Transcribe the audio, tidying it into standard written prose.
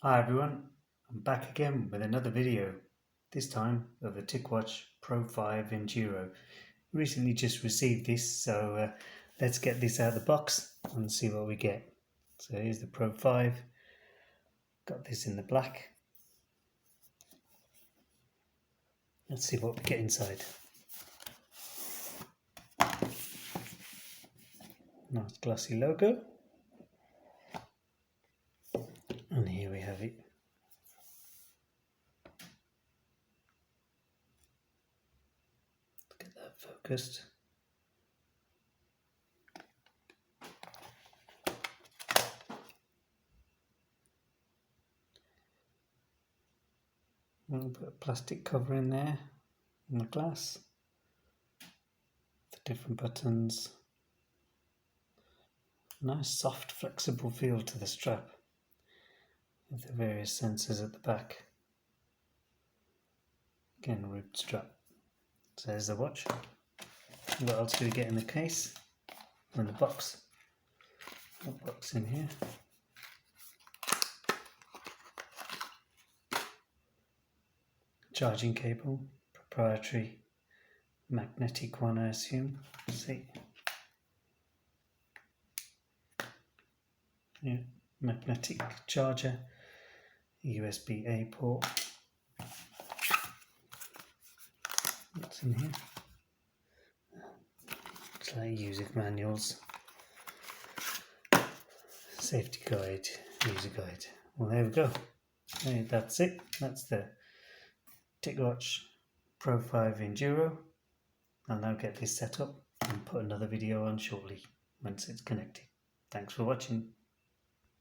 Hi everyone, I'm back again with another video, this time of the TicWatch Pro 5 Enduro. Recently just received this, so let's get this out of the box and see what we get. So here's the Pro 5, got this in the black. Let's see what we get inside. Nice glossy logo. And here we have it. Let's get that focused. A little bit of plastic cover in there on the glass. The different buttons. Nice soft flexible feel to the strap with the various sensors at the back. Again, ribbed strap. So there's the watch. What else do we get in the case? Or in the box? What box in here? Charging cable, proprietary magnetic one, I assume. Let's see. Yeah, magnetic charger, USB-A port. What's in here? It's like user manuals, safety guide, user guide. Well, there we go. Okay, that's it. That's the TicWatch Pro 5 Enduro. I'll now get this set up and put another video on shortly once it's connected. Thanks for watching.